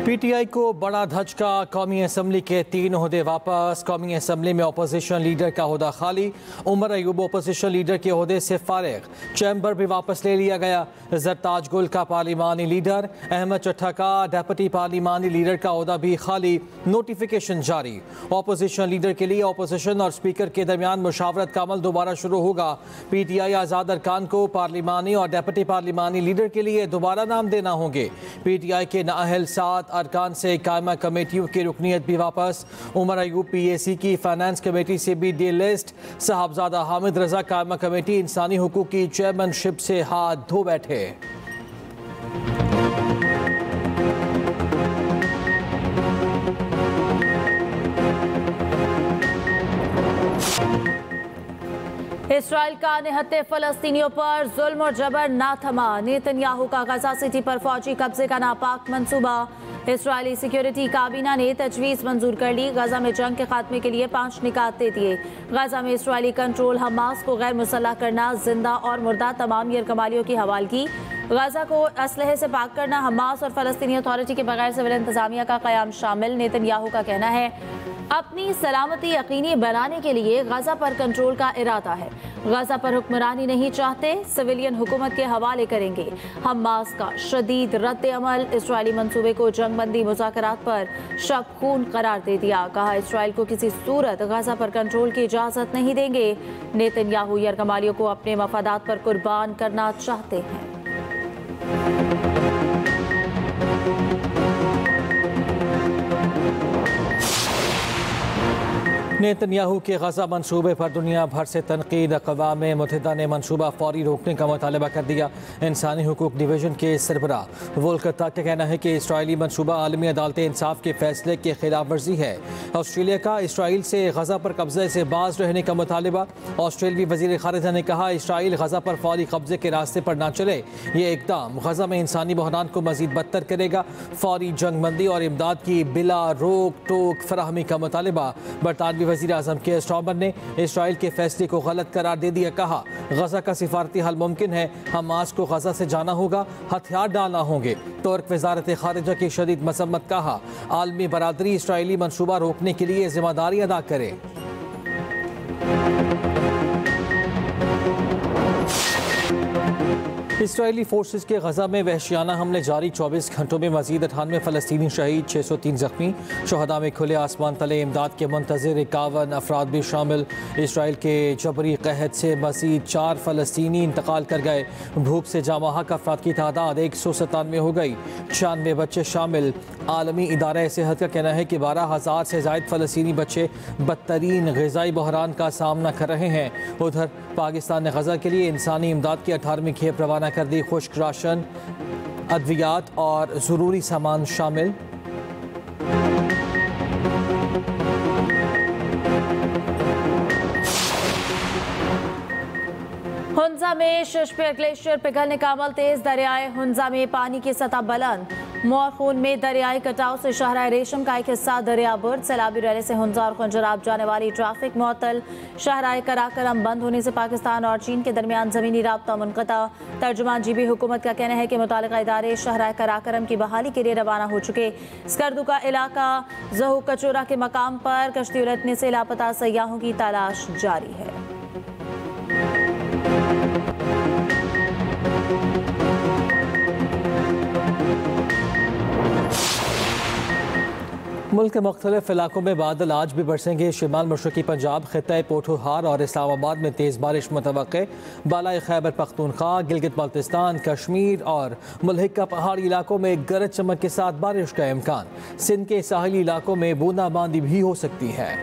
PTI को बड़ा धचका, कौमी असम्बली के 3 ओहदे वापस। कौमी असम्बली में अपोजिशन लीडर का ओहदा खाली। उमर अयूब अपोजिशन लीडर के ओहदे से फारिग। चैम्बर भी वापस ले लिया गया। जरताज गुल का पार्लिमानी लीडर, अहमद चट्ठा का डेप्यूटी पार्लिमानी लीडर का ओहदा भी खाली। नोटिफिकेशन जारी। अपोजिशन लीडर के लिए अपोजिशन और स्पीकर के दरमियान मुशावरत का अमल दोबारा शुरू होगा। पीटीआई आज़ाद अरकान को पार्लिमानी और डेप्यूटी पार्लिमानी लीडर के लिए दोबारा नाम देना होंगे। पीटीआई के नाअहल 7 अरकान से कायमा कमेटियों की रुकनीत भी वापस। उमर अयूब पीएसी की फाइनेंस कमेटी से भी डी लिस्ट। साहबजादा हामिद रजा कायमा कमेटी इंसानी हुकूक की चेयरमैनशिप से हाथ धो बैठे। इसराइल का निहत्ते फलस्तीनियों पर जुल्म और जबर ना थमा। नेतन्याहू का गजा सिटी पर फौजी कब्जे का नापाक मंसूबा। इसराइली सिक्योरिटी काबीना ने तजवीज़ मंजूर कर ली। गजा में जंग के खात्मे के लिए 5 निकात दे दिए। गजा में इसराइली कंट्रोल हमास को गैर मुसल्लह करना, जिंदा और मुर्दा तमाम यरकमालियों की हवालगी। गजा को असलहे से पाक करना, हमास और फलस्तीनी अथॉरिटी के बगैर सिविल इंतजामिया का क़याम शामिल। नेतन्याहू का कहना है अपनी सलामती यकीनी बनाने के लिए गजा पर कंट्रोल का इरादा है। गजा पर हुक्मरानी नहीं चाहते, सिविलियन हुकूमत के हवाले करेंगे। हमास का शदीद रद्द अमल। इसराइली मंसूबे को जंगबंदी मुज़ाकरात पर शब खून करार दे दिया। कहा इसराइल को किसी सूरत गजा पर कंट्रोल की इजाज़त नहीं देंगे। नेतन्याहू यरकमालियों को अपने मफादात पर कुर्बान करना चाहते हैं। नेतन्याहू के गजा मनसूबे पर दुनिया भर से तनकीद। अक़वाम मुत्तहिदा ने मनसूबा फौरी रोकने का मुतालबा कर दिया। इंसानी हुकूक डिवीज़न के सरबरा वोल्कर तक का कहना है कि इसराइली मनसूबा आलमी अदालत इंसाफ के फैसले की खिलाफ वर्जी है। ऑस्ट्रेलिया का इसराइल से गजा पर कब्जे से बाज रहने का मुतालबा। ऑस्ट्रेलवी वज़ीर ख़ारिजा ने कहा इसराइल गजा पर फौरी कब्जे के रास्ते पर ना चले। ये इक़दाम गजा में इंसानी बहरान को मज़ीद बदतर करेगा। फौरी जंगबंदी और इमदाद की बिला रोक टोक फराहमी का मुतालबा। बरतानवी वज़ीर आज़म के स्टॉमर ने इसराइल के फैसले को गलत करार दे दिया। कहा गजा का सिफारती हल मुमकिन है, हमास को गजा से जाना होगा, हथियार डालना होंगे। तुर्क वज़ारत ख़ारिजा की शदीद मसम्मत। कहा आलमी बरादरी इसराइली मनसूबा रोकने के लिए जिम्मेदारी अदा करे। इसराइली फोर्सेस के गजा में वहशियाना हमले जारी। 24 घंटों में मजीद 98 फ़लस्तीनी शहीद, 603 जख्मी। शहदा में खुले आसमान तले इमदाद के मुंतज़िर 51 अफराद भी शामिल। इसराइल के जबरी कहत से मजीद 4 फ़लस्तीनी इंतकाल कर गए। भूख से जामहक अफराद की तादाद 197 हो गई, 96 बच्चे शामिल। आलमी इदारा सेहत का कहना है कि 12,000 से ज़ायद फ़लस्तीनी बच्चे बदतरीन ग़िज़ाई बहरान का सामना कर रहे हैं। उधर पाकिस्तान ने गजा के लिए इंसानी इमदाद की 18वीं खेप रवाना कर दी। खुश्क राशन, अद्वियात और ज़रूरी सामान शामिल। हुंजा में शिशपेर ग्लेशियर पिघलने का अमल तेज। दरियाए हुंजा में पानी की सतह बुलंद। मोरखून में दरियाई कटाव से शहरा रेशम का एक हिस्सा दरिया बुर्द। सैलाबी रैली से हुंजा और खुंजराब जाने वाली ट्रैफिक मुअत्तल। शहराए कराकरम बंद होने से पाकिस्तान और चीन के दरमियान ज़मीनी राब्ता मुनक़ता। तर्जुमान जीबी हुकूमत का कहना है कि मुतालिका इदारे शहराए कराकरम की बहाली के लिए रवाना हो चुके। स्कर्दू का इलाका ज़हू कचोरा के मकाम पर कश्ती उलटने से लापता सयाहों की तलाश जारी है। मुल्क के मुख्तलिफ इलाकों में बादल आज भी बरसेंगे। शिमाल मशरक़ी पंजाब, खित्ता पोठोहार और इस्लामाबाद में तेज़ बारिश मुतवक्के। बालाई खैबर पख्तूनख्वा, गिलगित बाल्तिस्तान, कश्मीर और मुल्हिका पहाड़ी इलाकों में गरज चमक के साथ बारिश का इम्कान। सिंध के साहिली इलाकों में बूंदाबांदी भी हो सकती है।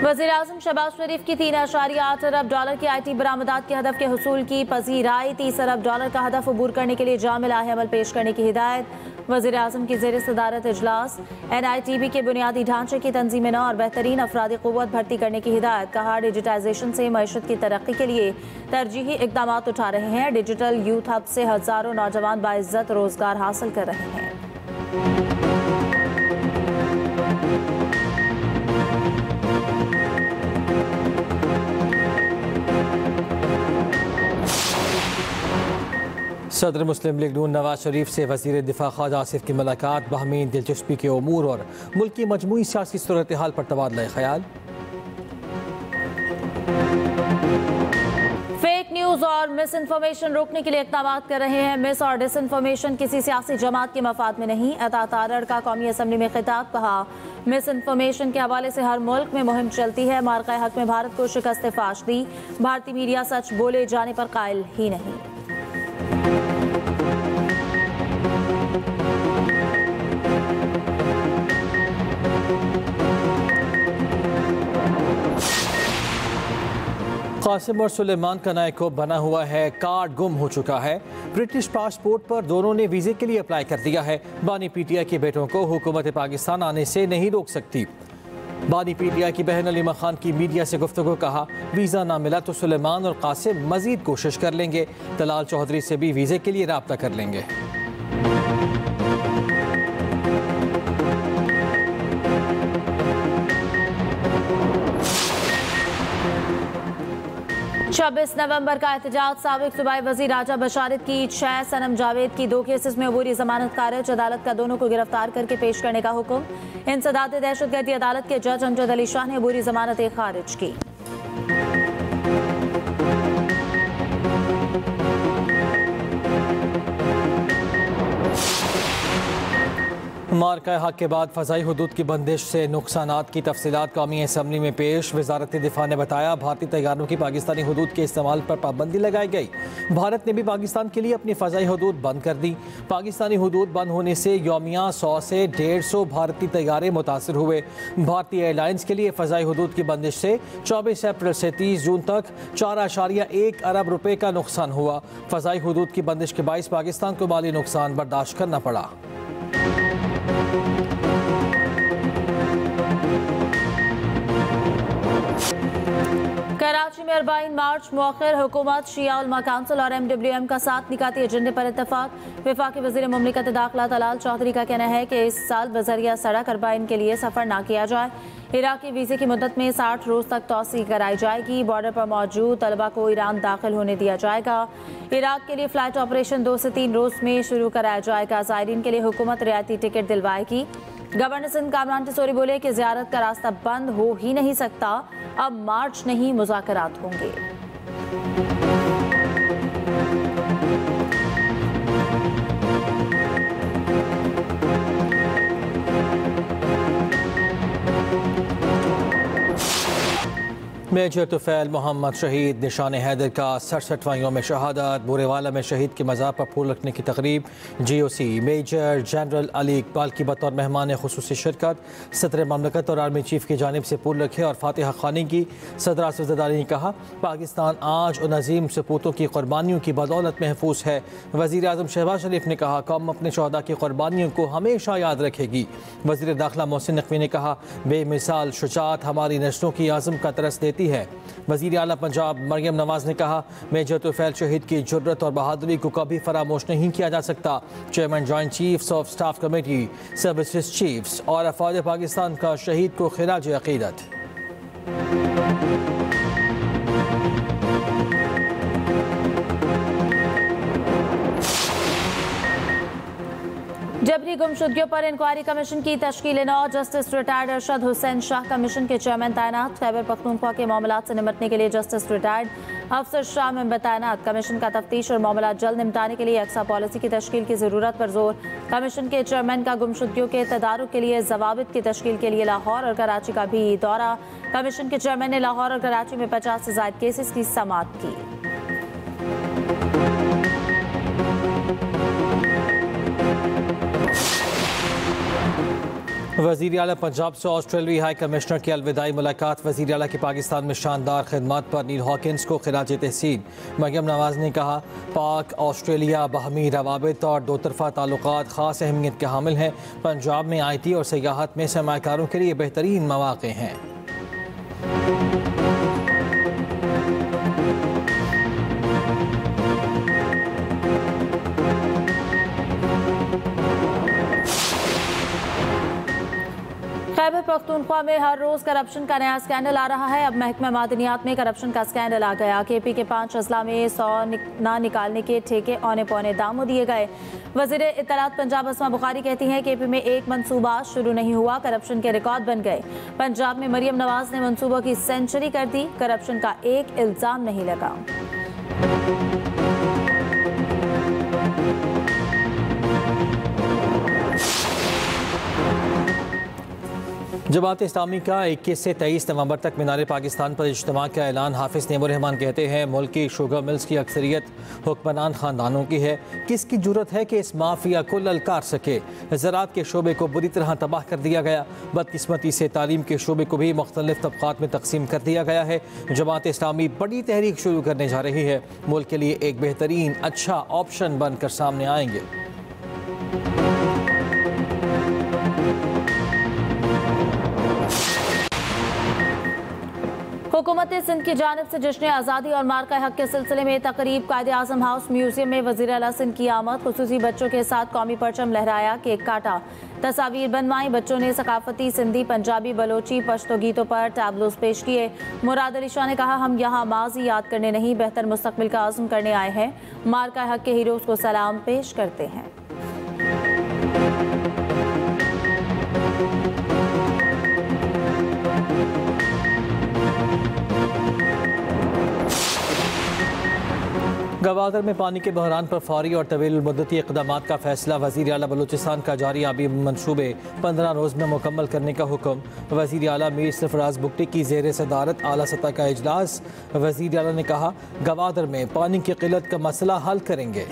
वज़ीर-ए-आज़म शहबाज शरीफ की 3.8 अरब डॉलर की IT बरामदात के हदफ के हुसूल की पजीराई। 30 अरब डॉलर का हदफ अबूर करने के लिए जामिल अमल पेश करने की हिदायत। वज़ीर-ए-आज़म की ज़ेर सदारत इजलास। NITB के बुनियादी ढांचे की तंजीम नौ और बेहतरीन अफरादी क़ुव्वत भर्ती करने की हिदायत। कहा डिजिटाइजेशन से मईशत की तरक्की के लिए तरजीही इक़दाम उठा रहे हैं। डिजिटल यूथ हब से हज़ारों नौजवान बाइज़्ज़त रोज़गार हासिल कर रहे हैं। सदर मुस्लिम लीग नून नवाज शरीफ से वज़ीर दिफा ख्वाजा आसिफ की मुलाकात, बाहमी दिलचस्पी के उमूर और मुल्क की मजमूई सियासी सूरत हाल पर तबादला ख्याल। फेक न्यूज और मिस इन्फॉर्मेशन रोकने के लिए इक़दाम कर रहे हैं। मिस और डिस इन्फॉर्मेशन किसी सियासी जमात के मफाद में नहीं। अता तारड़ का कौमी असम्बली में खिताब, कहा मिस इन्फॉर्मेशन के हवाले से हर मुल्क में मुहिम चलती है। मार्का हक में भारत को शिकस्त फाश दी। भारतीय मीडिया सच बोले जाने पर कायल ही नहीं। कासिम और सुलेमान का नया कोप बना हुआ है। कार्ड गुम हो चुका है। ब्रिटिश पासपोर्ट पर दोनों ने वीज़े के लिए अप्लाई कर दिया है। बानी पीटीआई के बेटों को हुकूमत पाकिस्तान आने से नहीं रोक सकती। बानी पीटीआई की बहन अलीमा खान की मीडिया से गुफ्तगू, कहा वीज़ा ना मिला तो सुलेमान और कासिम मजीद कोशिश कर लेंगे। तलाल चौधरी से भी वीज़े के लिए राब्ता कर लेंगे। छब्बीस नवंबर का एहतजाज। साबिक सूबाई वजीर राजा बशारत की 6 सनम जावेद की 2 केसेस में अबूरी जमानत खारिज। अदालत का दोनों को गिरफ्तार करके पेश करने का हुक्म। इंसदाद दहशतगर्दी अदालत के जज अमजद अली शाह ने अबूरी जमानत खारिज की। मार्का हक के बाद फ़ज़ाई हुदूद की बंदिश से नुकसानात की तफसीलात कौमी असम्बली में पेश। वज़ारत दिफा ने बताया भारतीय तैयारों की पाकिस्तानी हुदूद के इस्तेमाल पर पाबंदी लगाई गई। भारत ने भी पाकिस्तान के लिए अपनी फ़ज़ाई हुदूद बंद कर दी। पाकिस्तानी हुदूद बंद होने से यौमिया 100 से 150 भारतीय तैयारे मुतासर हुए। भारतीय एयरलाइंस के लिए फ़ज़ाई हुदूद की बंदिश से 24 अप्रैल से 30 जून तक 4.1 अरब रुपये का नुकसान हुआ। फ़ज़ाई हुदूद की बंदिश के बाइस पाकिस्तान को माली नुकसान बर्दाश्त करना पड़ा। कराची में 40 मार्च मौखिर। हुकूमत, शिया उलमा काउंसिल और MWM का साथ निकाती एजेंडे पर इत्तफाक। वफाकी वज़ीर मुमलिकत दाखिला तलाल चौधरी का कहना है कि इस साल बजरिया सड़क 40 के लिए सफ़र ना किया जाए। इराकी वीज़े की मुद्दत में 60 रोज़ तक तौसी कराई जाएगी। बॉर्डर पर मौजूद तलबा को ईरान दाखिल होने दिया जाएगा। इराक के लिए फ़्लाइट ऑपरेशन 2 से 3 रोज़ में शुरू कराया जाएगा। ज़ायरीन के लिए हुकूमत रियायती टिकट दिलवाएगी। गवर्नर सिंध कामरान टिसोरी बोले कि ज़ियारत का रास्ता बंद हो ही नहीं सकता। अब मार्च नहीं, मुज़ाकरात होंगे। मेजर तुफैल मोहम्मद शहीद निशान हैदर का 67वां यौम शहादत। बोरेवाला में शहीद की मज़ार पर फूल रखने की तकरीब। GOC major general Ali Iqbal की बतौर मेहमान खुसूसी शिरकत। सदर ममलकत और आर्मी चीफ की जानिब से फूल रखे और फातिहा ख़ानी की। सदर आसिफ ज़रदारी ने कहा पाकिस्तान आज उन अजीम सपूतों की कुर्बानियों की बदौलत महफूज है। वज़ीर आज़म शहबाज शरीफ ने कहा कौम अपने शहदा की कुर्बानियों को हमेशा याद रखेगी। वज़ीर दाखिला मोहसिन नकवी ने कहा बेमिसाल शुजाअत हमारी नस्लों की आज़म का तरस देती है। वज़ीर आला पंजाब मरियम नवाज ने कहा मेजर तुफैल शहीद की जुर्रत और बहादुरी को कभी फरामोश नहीं किया जा सकता। Chairman joint chiefs of staff committee, services chiefs और अफवाज पाकिस्तान का शहीद को खिराज अकीदत। जबरी गुमशुदगियों पर इंक्वायरी कमीशन की तश्कील 9। Justice retired Arshad Hussain Shah commission के चेयरमैन तैनात। खैबर पख्तूनख्वा के मामलात से निपटने के लिए जस्टिस रिटायर्ड अफसर शाह मेंबर तैनात। कमीशन का तफ्तीश और मामला जल्द निपटाने के लिए यकसा पॉलिसी की तश्कील की ज़रूरत पर जोर। कमीशन के चेयरमैन का गुमशुदगियों के तदारुक के लिए ज़वाबित की तश्कील के लिए लाहौर और कराची का भी दौरा। कमीशन के चेयरमैन ने लाहौर और कराची में 50 से ज़ायद केसेस की समाअत की। वज़ीर आला पंजाब से ऑस्ट्रेलियाई हाई कमिश्नर की अलविदाई मुलाकात। वज़ीर आला की पाकिस्तान में शानदार खिदमत पर नील हॉकिंस को खिराज तहसीन। मरियम नवाज ने कहा पाक ऑस्ट्रेलिया बाहमी रवाबित और दो तरफ़ा ताल्लुकात ख़ास अहमियत के हामिल हैं। पंजाब में IT और सियाहत में सरमायाकारों के लिए बेहतरीन मौक़े हैं। खैबर पख्तूनख्वा में हर रोज करप्शन का नया स्कैंडल आ रहा है। अब महकमा मादनियात में करप्शन का स्कैंडल आ गया। केपी के 5 अजला में 100 ना निकालने के ठेके औने पौने दामों दिए गए। वज़ीर इत्तलात पंजाब अस्मा बुखारी कहती हैं केपी में एक मंसूबा शुरू नहीं हुआ, करप्शन के रिकॉर्ड बन गए। पंजाब में मरियम नवाज ने मंसूबों की सेंचुरी कर दी, करप्शन का एक इल्जाम नहीं लगा। जमात इस्लामी का 21 से 23 नवंबर तक मीनार पाकिस्तान पर इज्तिमा का ऐलान। हाफिज नेमुर रहमान कहते हैं मुल्क की शुगर मिल्स की अक्सरियत हुक्मरान खानदानों की है, किसकी जुर्रत है कि इस माफिया को ललकार सके। ज़राअत के शोबे को बुरी तरह तबाह कर दिया गया। बदकिस्मती से तालीम के शोबे को भी मुख्तलिफ तबक़ात में तकसीम कर दिया गया है। जमात इस्लामी बड़ी तहरीक शुरू करने जा रही है, मुल्क के लिए एक बेहतरीन अच्छा ऑप्शन बनकर सामने आएंगे। हुकूमत सिंध की जानिब से जश्न आज़ादी और मार्का हक के सिलसिले में तकरीब कायदे आज़म हाउस म्यूजियम में वज़ीर आला सिंध की आमद। खुसूसी बच्चों के साथ कौमी परचम लहराया, केक काटा, तस्वीर बनवाई। बच्चों ने सकाफती सिंधी, पंजाबी, बलोची, पश्तो गीतों पर टैबलोस पेश किए। मुराद अली शाह ने कहा हम यहाँ माजी याद करने नहीं बेहतर मुस्तकबिल का आज़म करने आए हैं। मार्का हक के हीरोज़ को सलाम पेश करते हैं। गवादर में पानी के बहरान पर फौरी और तवील मुद्दती इक़दामात का फैसला। वज़ीर आला बलूचिस्तान का जारी आबी मनसूबे 15 रोज़ में मुकम्मल करने का हुक्म। वज़ीर आला मीर सरफराज बुगटी की ज़ेर सदारत आला सतह का इजलास। वज़ीर आला ने कहा गवादर में पानी की किल्लत का मसला हल करेंगे।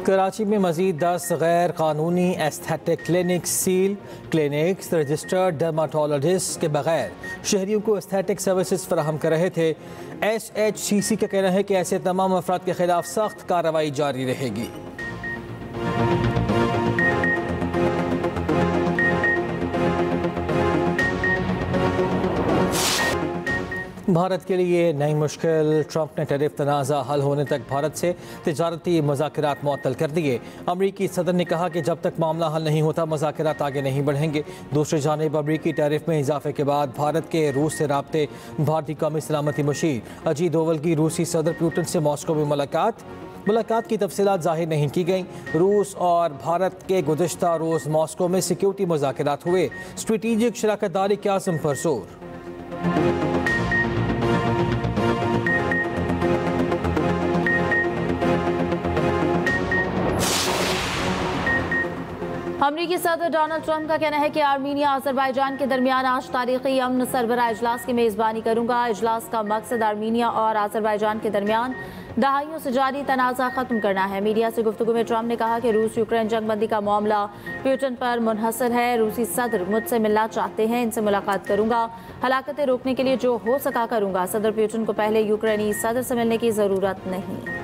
कराची में मजीद 10 गैर कानूनी aesthetic clinic seal. Clinics registered dermatologist के बगैर शहरियों को एस्थेटिक सर्विसेज फराहम कर रहे थे। SHCC का कहना है कि ऐसे तमाम अफराद के खिलाफ सख्त कार्रवाई जारी रहेगी। भारत के लिए नई मुश्किल। ट्रंप ने टैरिफ तनाज़ा हल होने तक भारत से तिजारती मुज़ाकरात मुअत्तल कर दिए। अमरीकी सदर ने कहा कि जब तक मामला हल नहीं होता मुज़ाकरात आगे नहीं बढ़ेंगे। दूसरी जानिब अमरीकी टैरिफ में इजाफे के बाद भारत के रूस से राब्ते। भारतीय कौमी सलामती मुशीर अजीत डोवल की रूसी सदर पुतिन से मॉस्को में मुलाकात की तफसीलात जाहिर नहीं की गई। रूस और भारत के गुज़िश्ता रोज़ मॉस्को में सिक्योरिटी मुज़ाकरात हुए। स्ट्रेटेजिक शराकतदारी के आज़म पर जोर। अमरीकी सदर डोनाल्ड ट्रंप का कहना है कि आर्मीनिया अजरबैजान के दरमियान आज तारीखी अमन सरबराह इजलास की मेज़बानी करूंगा। इजलास का मकसद आर्मीनिया और अजरबैजान के दरमियान दहाइयों से जारी तनाज़ा खत्म करना है। मीडिया से गुफ्तगू में ट्रंप ने कहा कि रूस यूक्रेन जंगबंदी का मामला पुतिन पर मुनहसर है। रूसी सदर मुझसे मिलना चाहते हैं, इनसे मुलाकात करूंगा। हलाकतें रोकने के लिए जो हो सका करूंगा। सदर पुतिन को पहले यूक्रेनी सदर से मिलने की जरूरत नहीं।